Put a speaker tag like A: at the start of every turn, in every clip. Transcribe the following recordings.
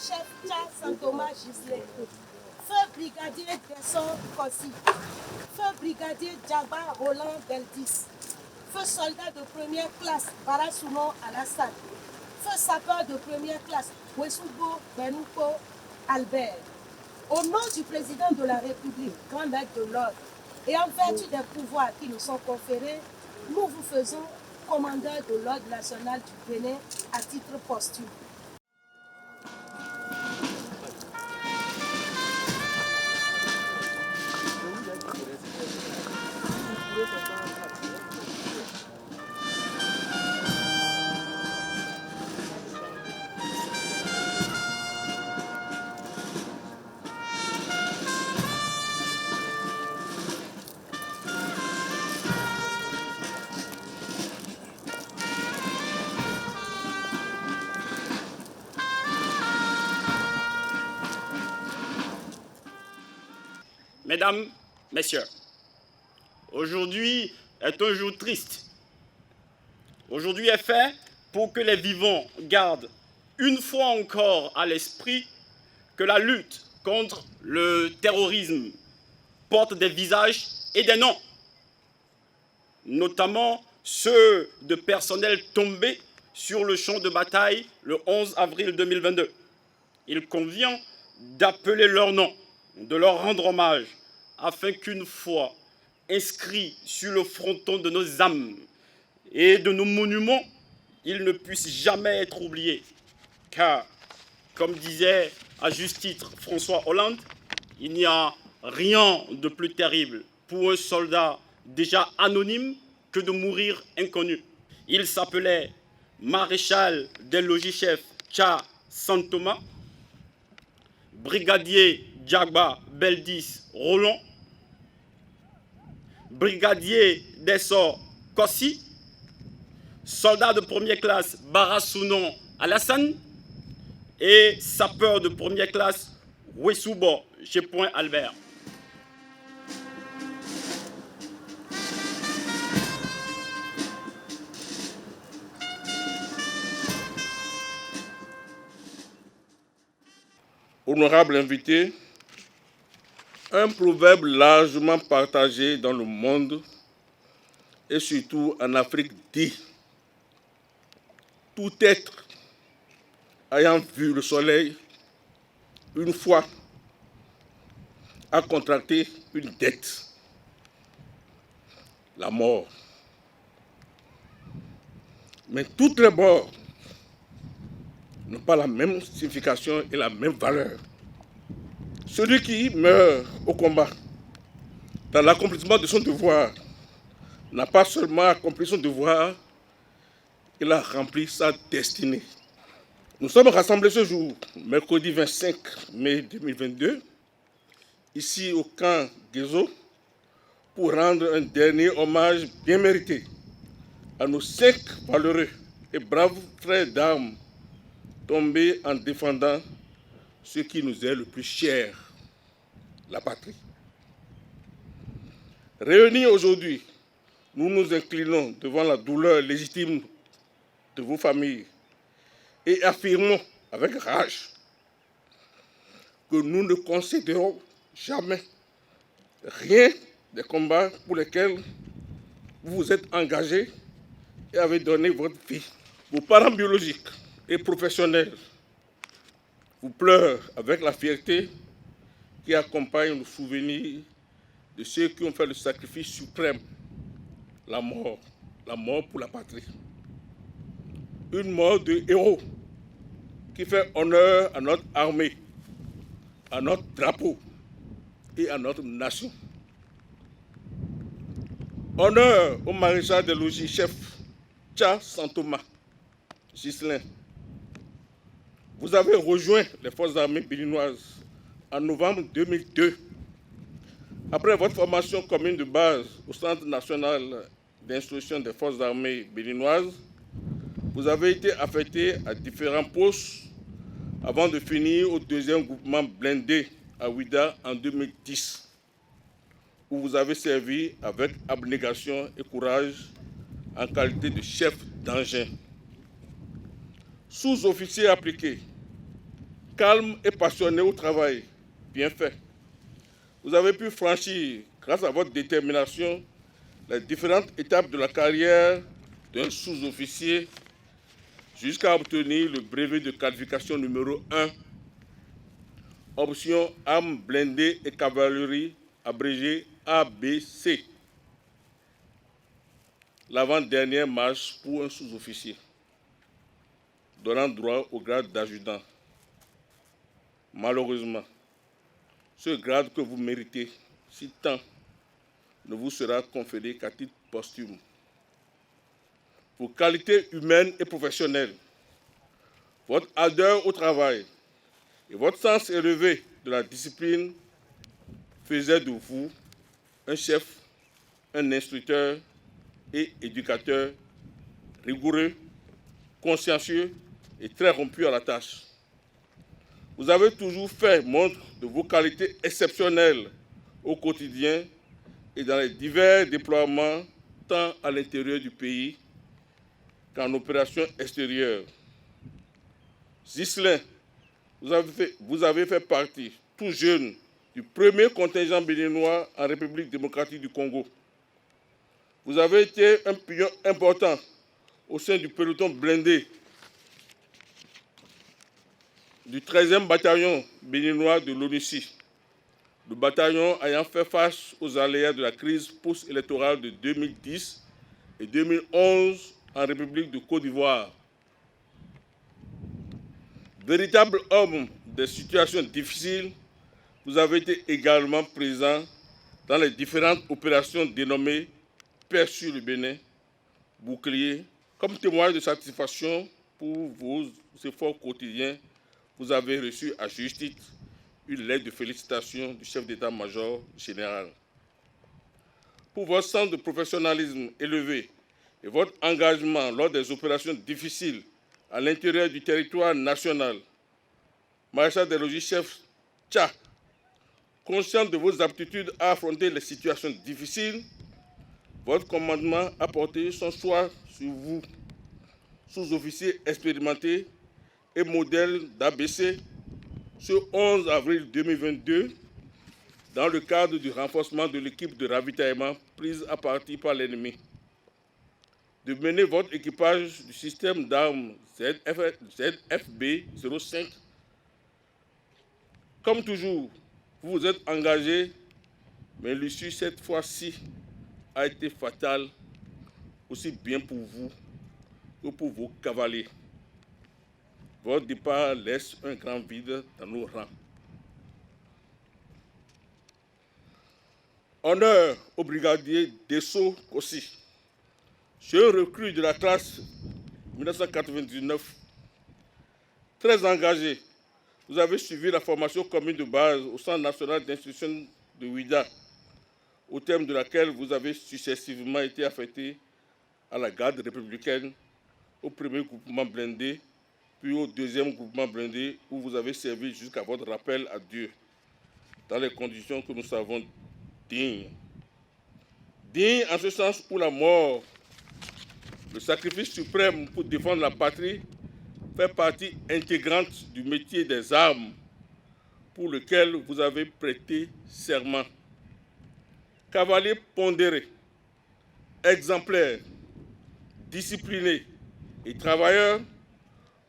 A: logis-chef Tcha Santoma Gisley, feu brigadier Desson Kossi, feu brigadier Djaba Roland Beldis, feu soldat de première classe Barasouno Alassane, feu sapeur de première classe Wesoubo Benouko Albert. Au nom du président de la République, grand maître de l'ordre, et en vertu des pouvoirs qui nous sont conférés, nous vous faisons commandeur de l'ordre national du Bénin à titre posthume.
B: Mesdames, Messieurs, aujourd'hui est un jour triste. Aujourd'hui est fait pour que les vivants gardent une fois encore à l'esprit que la lutte contre le terrorisme porte des visages et des noms, notamment ceux de personnels tombés sur le champ de bataille le 11 avril 2022. Il convient d'appeler leurs noms, de leur rendre hommage, afin qu'une fois inscrits sur le fronton de nos âmes et de nos monuments, ils ne puissent jamais être oubliés. Car, comme disait à juste titre François Hollande, il n'y a rien de plus terrible pour un soldat déjà anonyme que de mourir inconnu. Il s'appelait maréchal des logis-chefs Tcha Santoma, brigadier Djaba Beldis Roland, brigadier Desson Kossi, soldat de première classe Barasouno Alassane et sapeur de première classe Wesoubo Point Albert.
C: Honorable invité, un proverbe largement partagé dans le monde et surtout en Afrique dit « Tout être ayant vu le soleil une fois a contracté une dette, la mort. Mais toutes les morts n'ont pas la même signification et la même valeur. Celui qui meurt au combat, dans l'accomplissement de son devoir, n'a pas seulement accompli son devoir, il a rempli sa destinée. Nous sommes rassemblés ce jour, mercredi 25 mai 2022, ici au camp Guézo, pour rendre un dernier hommage bien mérité à nos 5 valeureux et braves frères d'armes tombés en défendant ce qui nous est le plus cher, la patrie. Réunis aujourd'hui, nous nous inclinons devant la douleur légitime de vos familles et affirmons avec rage que nous ne concéderons jamais rien des combats pour lesquels vous vous êtes engagés et avez donné votre vie. Vos parents biologiques et professionnels vous pleurent avec la fierté qui accompagne le souvenir de ceux qui ont fait le sacrifice suprême, la mort pour la patrie. Une mort de héros qui fait honneur à notre armée, à notre drapeau et à notre nation. Honneur au maréchal des logis-chefs Tcha Santoma Gisley. Vous avez rejoint les forces armées béninoises en novembre 2002. Après votre formation commune de base au Centre national d'instruction des forces armées béninoises, vous avez été affecté à différents postes avant de finir au 2e groupement blindé à Ouida en 2010, où vous avez servi avec abnégation et courage en qualité de chef d'engin. Sous-officier appliqué, calme et passionné au travail. Bien fait. Vous avez pu franchir, grâce à votre détermination, les différentes étapes de la carrière d'un sous-officier jusqu'à obtenir le brevet de qualification numéro 1, option armes blindées et cavalerie, abrégé ABC. L'avant-dernière marche pour un sous-officier, donnant droit au grade d'adjudant. Malheureusement, ce grade que vous méritez si tant ne vous sera conféré qu'à titre posthume. Vos qualités humaines et professionnelles, votre ardeur au travail et votre sens élevé de la discipline faisaient de vous un chef, un instructeur et éducateur rigoureux, consciencieux et très rompu à la tâche. Vous avez toujours fait montre de vos qualités exceptionnelles au quotidien et dans les divers déploiements tant à l'intérieur du pays qu'en opération extérieure. Ghislain, vous avez fait partie, tout jeune, du premier contingent béninois en République démocratique du Congo. Vous avez été un pion important au sein du peloton blindé du 13e bataillon béninois de l'ONUCI, le bataillon ayant fait face aux aléas de la crise post-électorale de 2010 et 2011 en République de Côte d'Ivoire. Véritable homme des situations difficiles, vous avez été également présent dans les différentes opérations dénommées Paix sur le Bénin, Bouclier. Comme témoignage de satisfaction pour vos efforts quotidiens, vous avez reçu à juste titre une lettre de félicitations du chef d'état-major général. Pour votre sens de professionnalisme élevé et votre engagement lors des opérations difficiles à l'intérieur du territoire national, maréchal des logis chef Tcha, conscient de vos aptitudes à affronter les situations difficiles, votre commandement a porté son choix sur vous, sous-officier expérimenté et modèle d'ABC, ce 11 avril 2022, dans le cadre du renforcement de l'équipe de ravitaillement prise à partie par l'ennemi, de mener votre équipage du système d'armes ZFB 05. Comme toujours, vous vous êtes engagé, mais l'issue cette fois-ci a été fatale, aussi bien pour vous que pour vos cavaliers. Votre départ laisse un grand vide dans nos rangs. Honneur au brigadier Desso Kossi, jeune recrue de la classe 1999, très engagé. Vous avez suivi la formation commune de base au Centre national d'instruction de Ouidah, au terme de laquelle vous avez successivement été affecté à la garde républicaine, au premier groupement blindé, puis au deuxième groupement blindé, où vous avez servi jusqu'à votre rappel à Dieu, dans les conditions que nous savons dignes. Dignes en ce sens où la mort, le sacrifice suprême pour défendre la patrie, fait partie intégrante du métier des armes pour lequel vous avez prêté serment. Cavalier pondéré, exemplaire, discipliné et travailleur,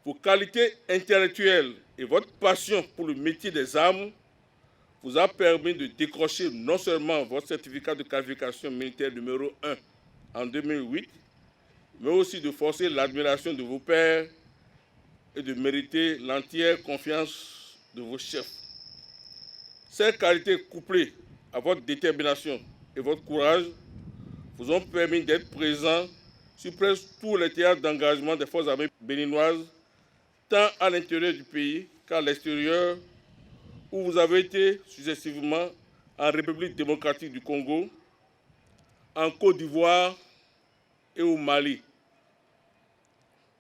C: vos qualités intellectuelles et votre passion pour le métier des armes vous a permis de décrocher non seulement votre certificat de qualification militaire numéro 1 en 2008, mais aussi de forcer l'admiration de vos pairs et de mériter l'entière confiance de vos chefs. Ces qualités couplées à votre détermination et votre courage vous ont permis d'être présents sur presque tous les théâtres d'engagement des forces armées béninoises, tant à l'intérieur du pays qu'à l'extérieur, où vous avez été successivement en République démocratique du Congo, en Côte d'Ivoire et au Mali.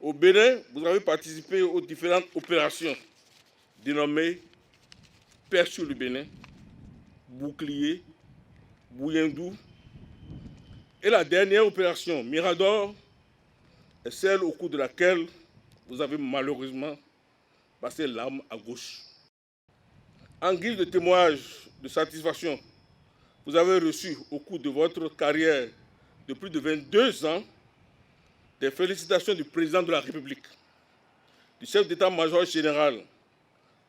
C: Au Bénin, vous avez participé aux différentes opérations dénommées Paix sur le Bénin, Bouclier, Bouyendou, et la dernière opération, Mirador, est celle au cours de laquelle vous avez malheureusement passer l'arme à gauche. En guise de témoignage de satisfaction, vous avez reçu au cours de votre carrière de plus de 22 ans des félicitations du président de la République, du chef d'état-major général,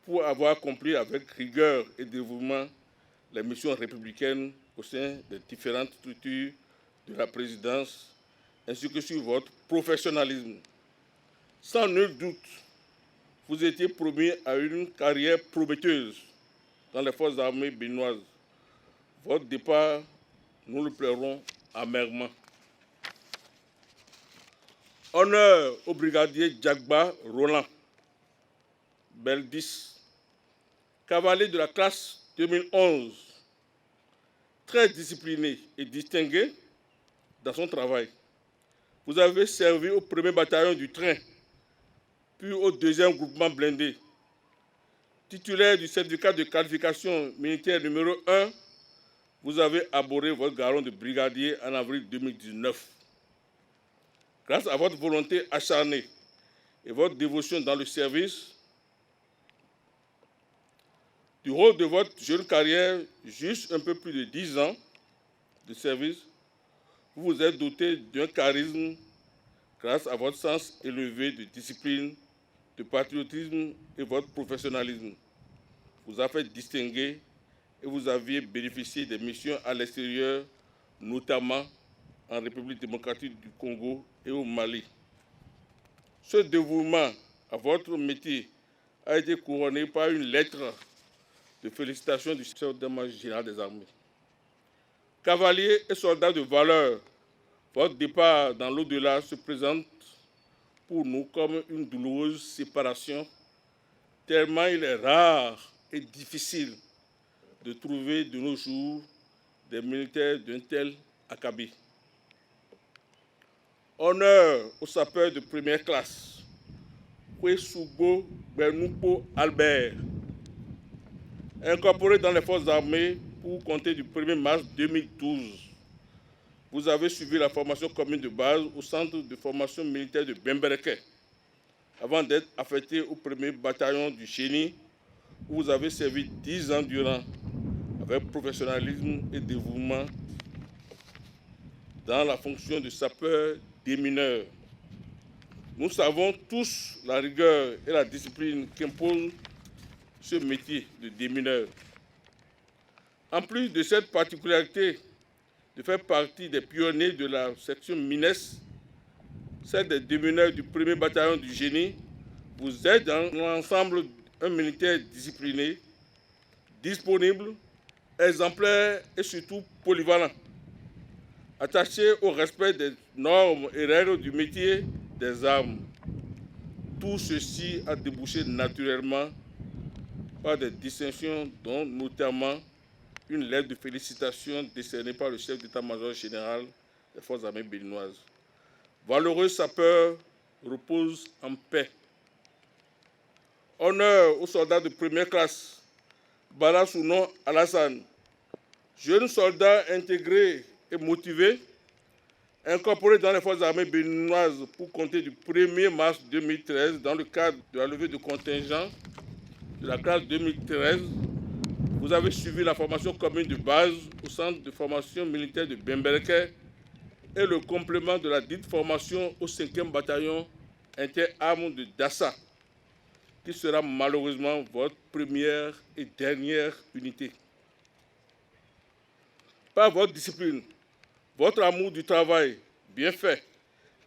C: pour avoir accompli avec rigueur et dévouement les missions républicaines au sein des différentes structures de la présidence, ainsi que sur votre professionnalisme. Sans nul doute, vous étiez promis à une carrière prometteuse dans les forces armées béninoises. Votre départ, nous le pleurons amèrement. Honneur au brigadier Djagba Roland Beldis, cavalier de la classe 2011, très discipliné et distingué dans son travail. Vous avez servi au 1er bataillon du train, puis au 2e groupement blindé. Titulaire du certificat de qualification militaire numéro 1, vous avez abordé votre garron de brigadier en avril 2019. Grâce à votre volonté acharnée et votre dévotion dans le service, du rôle de votre jeune carrière, juste un peu plus de 10 ans de service, vous vous êtes doté d'un charisme grâce à votre sens élevé de discipline, de patriotisme et votre professionnalisme. Vous avez fait distinguer et vous aviez bénéficié des missions à l'extérieur, notamment en République démocratique du Congo et au Mali. Ce dévouement à votre métier a été couronné par une lettre de félicitations du chef d'état-major général des armées. Cavalier et soldat de valeur, votre départ dans l'au-delà se présente pour nous comme une douloureuse séparation, tellement il est rare et difficile de trouver de nos jours des militaires d'un tel acabit. Honneur aux sapeurs de première classe, Kwesugo Bernupo Albert, incorporé dans les forces armées pour compter du 1er mars 2012. Vous avez suivi la formation commune de base au centre de formation militaire de Bembereke, avant d'être affecté au 1er bataillon du Chéni, où vous avez servi 10 ans durant, avec professionnalisme et dévouement, dans la fonction de sapeur démineur. Nous savons tous la rigueur et la discipline qu'impose ce métier de démineur. En plus de cette particularité de faire partie des pionniers de la section MINES, celle des démineurs du 1er bataillon du Génie, vous êtes dans l'ensemble un militaire discipliné, disponible, exemplaire et surtout polyvalent, attaché au respect des normes et règles du métier des armes. Tout ceci a débouché naturellement par des distinctions, dont notamment une lettre de félicitations décernée par le chef d'état-major général des forces armées béninoises. Valeureux sapeur, repose en paix. Honneur aux soldats de première classe, Bala Sounon Alassane, jeune soldat intégré et motivé, incorporé dans les forces armées béninoises pour compter du 1er mars 2013 dans le cadre de la levée de contingent de la classe 2013. Vous avez suivi la formation commune de base au centre de formation militaire de Bembereke et le complément de la dite formation au 5e bataillon interarmes de Dassa, qui sera malheureusement votre première et dernière unité. Par votre discipline, votre amour du travail bien fait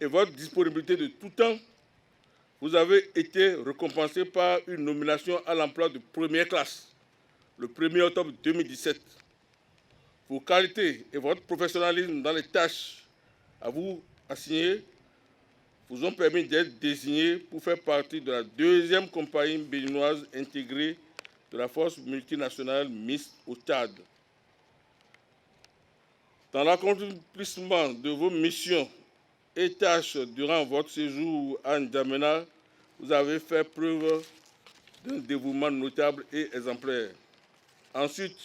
C: et votre disponibilité de tout temps, vous avez été récompensé par une nomination à l'emploi de première classe le 1er octobre 2017. Vos qualités et votre professionnalisme dans les tâches à vous assignées vous ont permis d'être désigné pour faire partie de la 2e compagnie béninoise intégrée de la force multinationale mixte au Tchad. Dans l'accomplissement de vos missions et tâches durant votre séjour à N'Djamena, vous avez fait preuve d'un dévouement notable et exemplaire. Ensuite,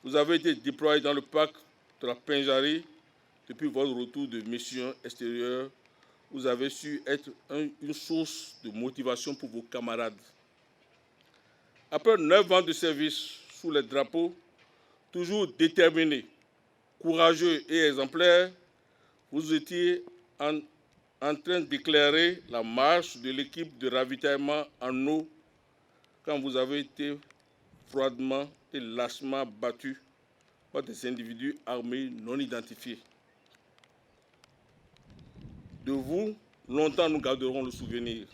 C: vous avez été déployé dans le parc de la Pinjari depuis votre retour de mission extérieure. Vous avez su être une source de motivation pour vos camarades. Après 9 ans de service sous les drapeaux, toujours déterminés, courageux et exemplaires, vous étiez en train d'éclairer la marche de l'équipe de ravitaillement en eau quand vous avez été froidement et lâchement battu par des individus armés non identifiés. De vous, longtemps nous garderons le souvenir.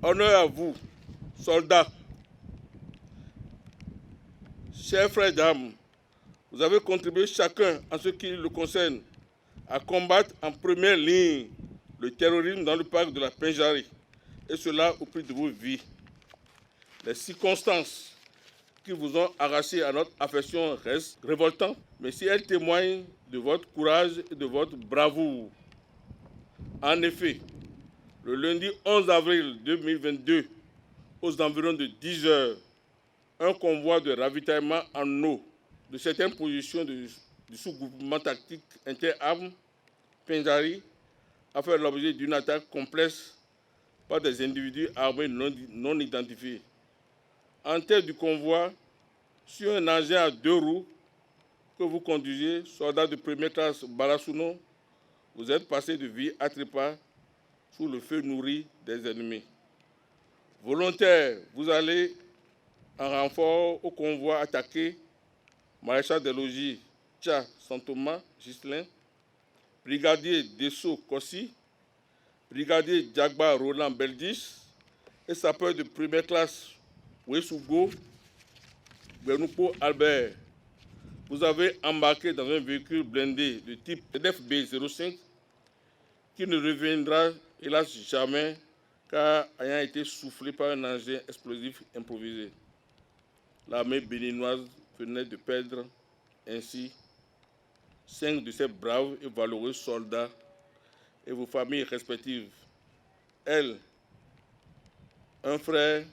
C: Honneur à vous, soldats. Chers frères et dames, vous avez contribué chacun en ce qui le concerne à combattre en première ligne le terrorisme dans le parc de la Pinjari, et cela au prix de vos vies. Les circonstances qui vous ont arraché à notre affection restent révoltantes, mais si elles témoignent de votre courage et de votre bravoure. En effet, le lundi 11 avril 2022, aux environs de 10 heures, un convoi de ravitaillement en eau de certaines positions du sous-groupement tactique interarmes Pinjari a fait l'objet d'une attaque complexe par des individus armés non identifiés. En tête du convoi, sur un engin à 2 roues que vous conduisiez, soldat de première classe Barasuno, vous êtes passé de vie à trépas sous le feu nourri des ennemis. Volontaire, vous allez en renfort au convoi attaqué, maréchal des logis Tcha Saint-Thomas Ghislain, brigadier Dessau Kossi, brigadier Djagba Roland Beldis et sapeur de première classe Wesugo Bernoupo Albert. Vous avez embarqué dans un véhicule blindé de type FB 05 qui ne reviendra hélas jamais car ayant été soufflé par un engin explosif improvisé. L'armée béninoise venait de perdre ainsi 5 de ses braves et valeureux soldats et vos familles respectives. Elle, un frère,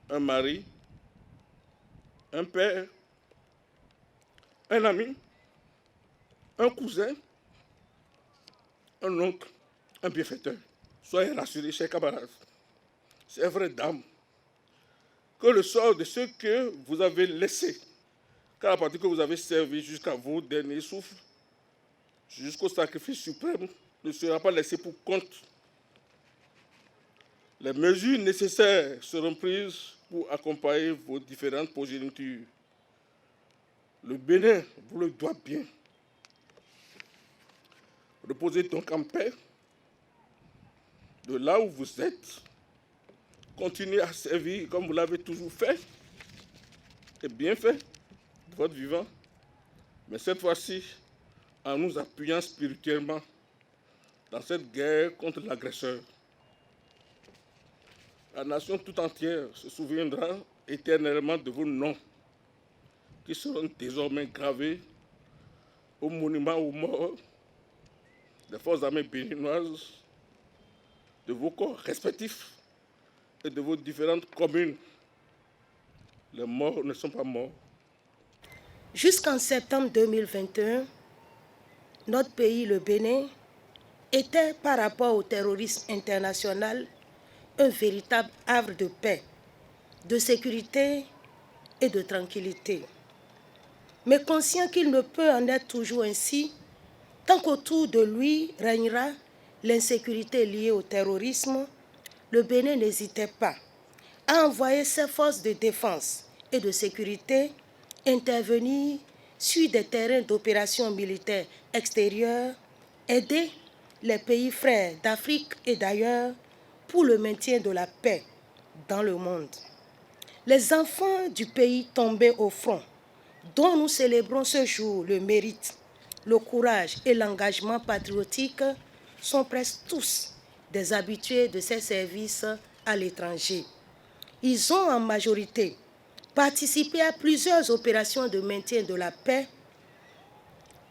C: un mari, un père, un ami, un cousin, un oncle, un bienfaiteur. Soyez rassurés, chers camarades, chers frères dames, que le sort de ceux que vous avez laissés, car la partie que vous avez servi jusqu'à vos derniers souffles, jusqu'au sacrifice suprême, ne sera pas laissé pour compte. Les mesures nécessaires seront prises pour accompagner vos différentes progénitures. Le Bénin vous le doit bien. Reposez donc en paix. De là où vous êtes, continuez à servir comme vous l'avez toujours fait, et bien fait, de votre vivant, mais cette fois-ci, en nous appuyant spirituellement dans cette guerre contre l'agresseur. La nation tout entière se souviendra éternellement de vos noms, qui seront désormais gravés au monument aux morts des forces armées béninoises, de vos corps respectifs et de vos différentes communes. Les morts ne sont pas morts.
A: Jusqu'en septembre 2021, notre pays, le Bénin, était par rapport au terrorisme international un véritable havre de paix, de sécurité et de tranquillité. Mais conscient qu'il ne peut en être toujours ainsi, tant qu'autour de lui régnera l'insécurité liée au terrorisme, le Bénin n'hésitait pas à envoyer ses forces de défense et de sécurité intervenir sur des terrains d'opérations militaires extérieures, aider les pays frères d'Afrique et d'ailleurs pour le maintien de la paix dans le monde. Les enfants du pays tombés au front, dont nous célébrons ce jour le mérite, le courage et l'engagement patriotique, sont presque tous des habitués de ces services à l'étranger. Ils ont en majorité participé à plusieurs opérations de maintien de la paix,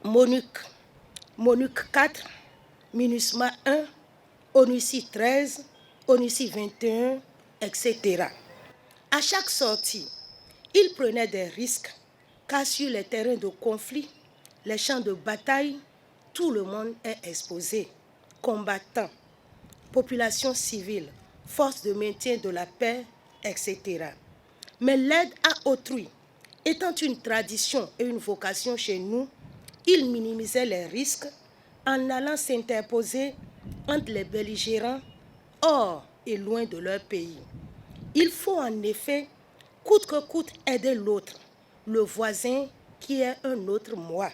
A: MONUC 4, MINUSMA 1, ONUCI 13, ONUCI 21, etc. À chaque sortie, ils prenaient des risques, car sur les terrains de conflit, les champs de bataille, tout le monde est exposé. Combattants, population civile, forces de maintien de la paix, etc. Mais l'aide à autrui, étant une tradition et une vocation chez nous, ils minimisaient les risques en allant s'interposer entre les belligérants hors et loin de leur pays. Il faut en effet, coûte que coûte, aider l'autre, le voisin qui est un autre moi.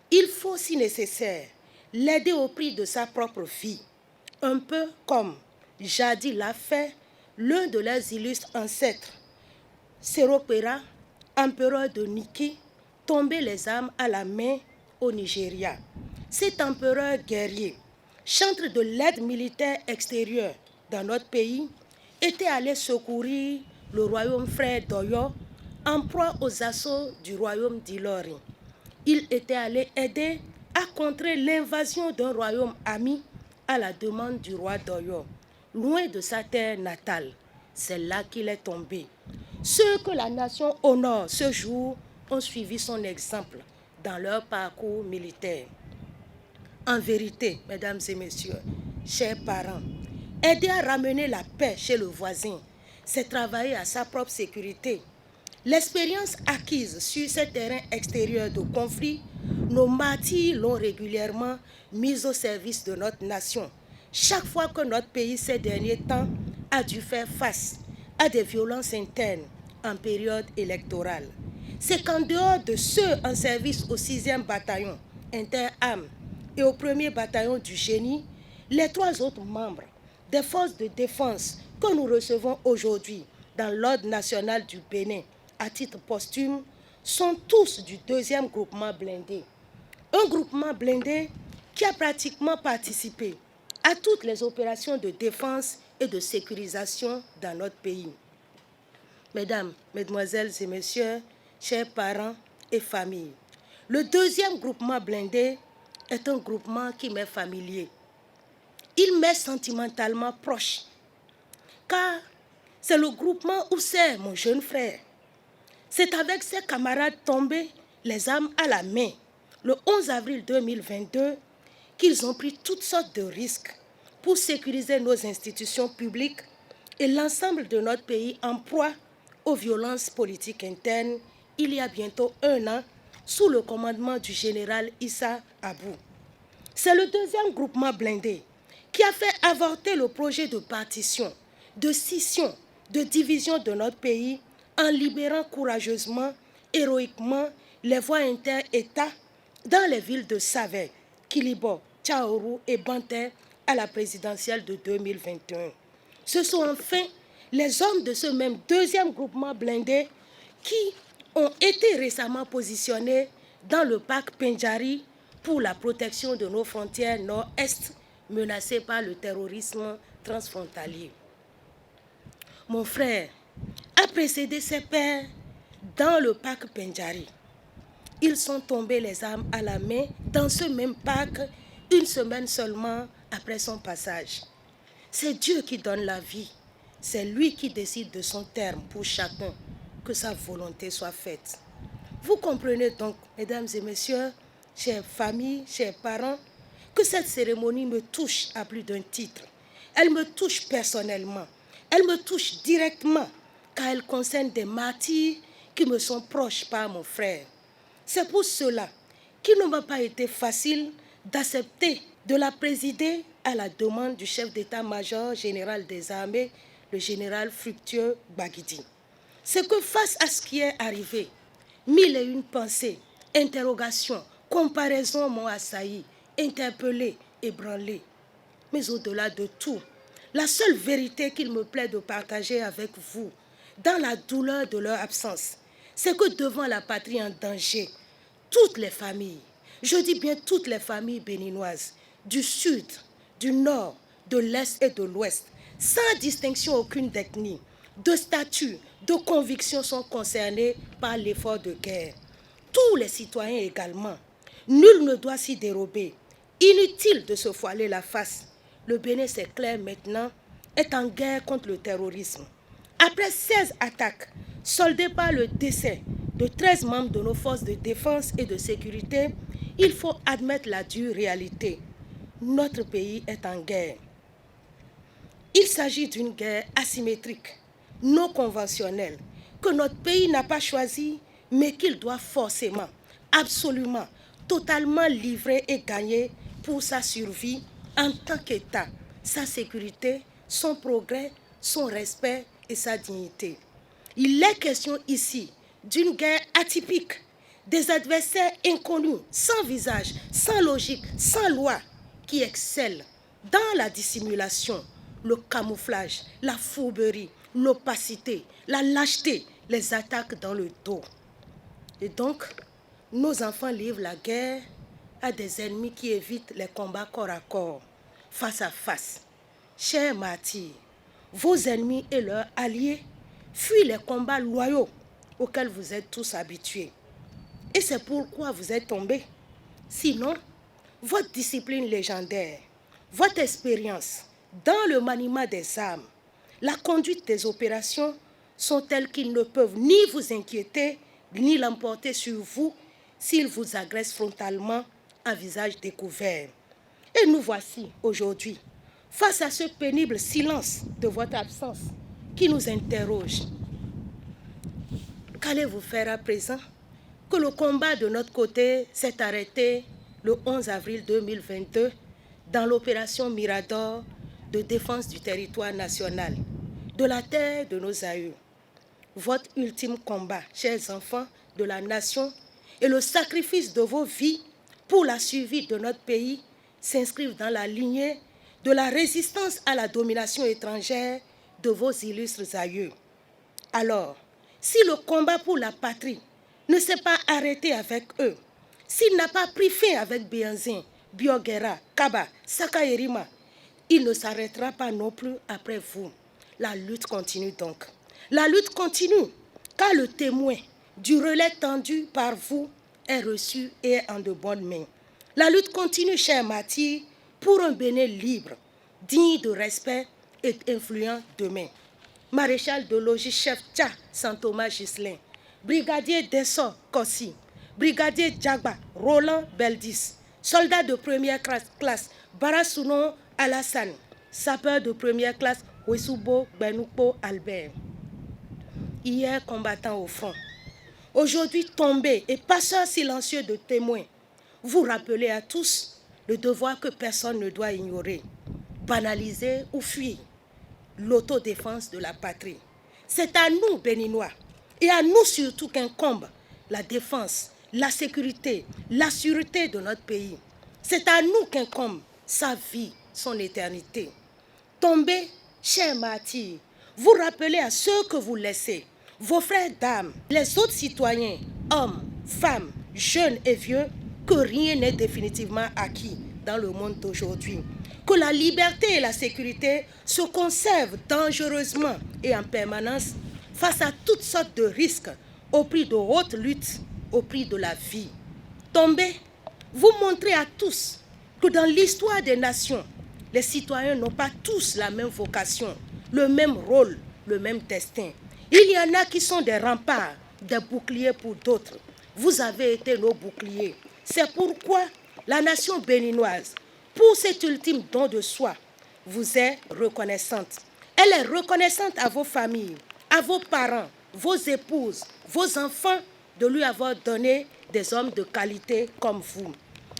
A: Il faut, si nécessaire, l'aider au prix de sa propre vie, un peu comme jadis l'a fait l'un de leurs illustres ancêtres, Séropéra, empereur de Niki, tombé les armes à la main au Nigeria. Cet empereur guerrier, chantre de l'aide militaire extérieure dans notre pays, était allé secourir le royaume frère d'Oyo en proie aux assauts du royaume d'Ilori. Il était allé aider à contrer l'invasion d'un royaume ami à la demande du roi d'Oyo, loin de sa terre natale. C'est là qu'il est tombé. Ceux que la nation honore ce jour ont suivi son exemple dans leur parcours militaire. En vérité, mesdames et messieurs, chers parents, aider à ramener la paix chez le voisin, c'est travailler à sa propre sécurité. L'expérience acquise sur ces terrains extérieurs de conflit, nos martyrs l'ont régulièrement mise au service de notre nation. Chaque fois que notre pays ces derniers temps a dû faire face à des violences internes en période électorale, c'est qu'en dehors de ceux en service au 6e bataillon inter-armes et au 1er bataillon du génie, les 3 autres membres des forces de défense que nous recevons aujourd'hui dans l'ordre national du Bénin à titre posthume sont tous du 2e groupement blindé. Un groupement blindé qui a pratiquement participé à toutes les opérations de défense et de sécurisation dans notre pays. Mesdames, mesdemoiselles et messieurs, chers parents et familles, le 2e groupement blindé est un groupement qui m'est familier. Il m'est sentimentalement proche, car c'est le groupement où c'est mon jeune frère. C'est avec ses camarades tombés, les armes à la main, le 11 avril 2022, qu'ils ont pris toutes sortes de risques pour sécuriser nos institutions publiques et l'ensemble de notre pays en proie aux violences politiques internes il y a bientôt 1 an sous le commandement du général Issa Abou. C'est le 2e groupement blindé qui a fait avorter le projet de partition, de scission, de division de notre pays en libérant courageusement, héroïquement les voies inter-États dans les villes de Savè, Kilibo, Tchaourou et Banté à la présidentielle de 2021. Ce sont enfin les hommes de ce même 2e groupement blindé qui ont été récemment positionnés dans le parc Pendjari pour la protection de nos frontières nord-est menacées par le terrorisme transfrontalier. Mon frère a précédé ses pères dans le parc Pendjari. Ils sont tombés les armes à la main dans ce même parc 1 semaine seulement après son passage. C'est Dieu qui donne la vie. C'est lui qui décide de son terme pour chacun, que sa volonté soit faite. Vous comprenez donc, mesdames et messieurs, chères familles, chers parents, que cette cérémonie me touche à plus d'un titre. Elle me touche personnellement. Elle me touche directement, car elle concerne des martyrs qui me sont proches par mon frère. C'est pour cela qu'il ne m'a pas été facile d'accepter de la présider à la demande du chef d'état-major général des armées, le général Fructueux Baguidi. C'est que face à ce qui est arrivé, 1001 pensées, interrogations, comparaisons m'ont assailli, interpellé, ébranlé. Mais au-delà de tout, la seule vérité qu'il me plaît de partager avec vous, dans la douleur de leur absence, c'est que devant la patrie en danger, toutes les familles, je dis bien toutes les familles béninoises, du sud, du nord, de l'est et de l'ouest, sans distinction aucune d'ethnie, de statut, de conviction sont concernés par l'effort de guerre. Tous les citoyens également. Nul ne doit s'y dérober. Inutile de se voiler la face. Le Bénin, c'est clair maintenant, est en guerre contre le terrorisme. Après 16 attaques, soldées par le décès de 13 membres de nos forces de défense et de sécurité, il faut admettre la dure réalité. Notre pays est en guerre. Il s'agit d'une guerre asymétrique, non conventionnelle, que notre pays n'a pas choisie, mais qu'il doit forcément, absolument, totalement livrer et gagner pour sa survie en tant qu'État, sa sécurité, son progrès, son respect et sa dignité. Il est question ici d'une guerre atypique, des adversaires inconnus, sans visage, sans logique, sans loi, qui excellent dans la dissimulation, le camouflage, la fourberie, l'opacité, la lâcheté, les attaques dans le dos. Et donc, nos enfants livrent la guerre à des ennemis qui évitent les combats corps à corps, face à face. Chers martyrs, vos ennemis et leurs alliés fuient les combats loyaux auxquels vous êtes tous habitués. Et c'est pourquoi vous êtes tombés. Sinon, votre discipline légendaire, votre expérience dans le maniement des armes, la conduite des opérations sont telles qu'ils ne peuvent ni vous inquiéter, ni l'emporter sur vous s'ils vous agressent frontalement à visage découvert. Et nous voici aujourd'hui, face à ce pénible silence de votre absence qui nous interroge. Qu'allez-vous faire à présent que le combat de notre côté s'est arrêté le 11 avril 2022 dans l'opération Mirador de défense du territoire national, de la terre de nos aïeux. Votre ultime combat, chers enfants de la nation, et le sacrifice de vos vies pour la survie de notre pays s'inscrivent dans la lignée de la résistance à la domination étrangère de vos illustres aïeux. Alors, si le combat pour la patrie ne s'est pas arrêté avec eux, s'il n'a pas pris fin avec Bianzin, Bioguera, Kaba, Sakayerima, il ne s'arrêtera pas non plus après vous. La lutte continue donc. La lutte continue, car le témoin du relais tendu par vous est reçu et est en de bonnes mains. La lutte continue, chers martyrs, pour un Bénin libre, digne de respect et influent demain. Maréchal de logis chef Tcha Saint-Thomas Ghislain, brigadier Dessor Kossi, brigadier Djagba Roland Beldis, soldat de première classe Barasounon Alassane, sapeur de première classe Wesubo Benoupo Albert. Hier combattant au front, aujourd'hui tombé et passeur silencieux de témoins, vous rappelez à tous le devoir que personne ne doit ignorer, banaliser ou fuir l'autodéfense de la patrie. C'est à nous, Béninois, et à nous surtout qu'incombe la défense, la sécurité, la sûreté de notre pays. C'est à nous qu'incombe sa vie, son éternité. Tombez, chers martyrs, vous rappelez à ceux que vous laissez, vos frères d'âme, les autres citoyens, hommes, femmes, jeunes et vieux, que rien n'est définitivement acquis dans le monde d'aujourd'hui. Que la liberté et la sécurité se conservent dangereusement et en permanence face à toutes sortes de risques, au prix de hautes luttes, au prix de la vie. Tombez, vous montrez à tous que dans l'histoire des nations, les citoyens n'ont pas tous la même vocation, le même rôle, le même destin. Il y en a qui sont des remparts, des boucliers pour d'autres. Vous avez été nos boucliers. C'est pourquoi la nation béninoise, pour cet ultime don de soi, vous est reconnaissante. Elle est reconnaissante à vos familles, à vos parents, vos épouses, vos enfants, de lui avoir donné des hommes de qualité comme vous.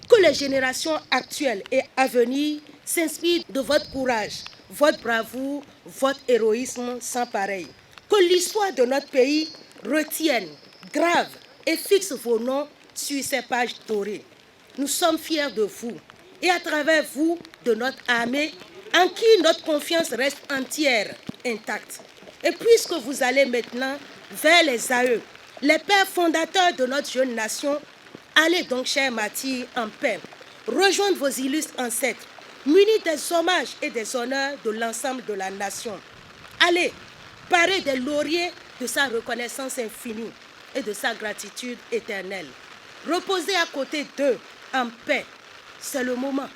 A: Que les générations actuelles et à venir s'inspirent de votre courage, votre bravoure, votre héroïsme sans pareil. Que l'histoire de notre pays retienne, grave et fixe vos noms sur ces pages dorées. Nous sommes fiers de vous et à travers vous, de notre armée, en qui notre confiance reste entière, intacte. Et puisque vous allez maintenant vers les aïeux, les pères fondateurs de notre jeune nation, allez donc, chers martyrs, en paix, rejoindre vos illustres ancêtres, munis des hommages et des honneurs de l'ensemble de la nation. Allez, parez des lauriers de sa reconnaissance infinie et de sa gratitude éternelle. Reposez à côté d'eux en paix. C'est le moment.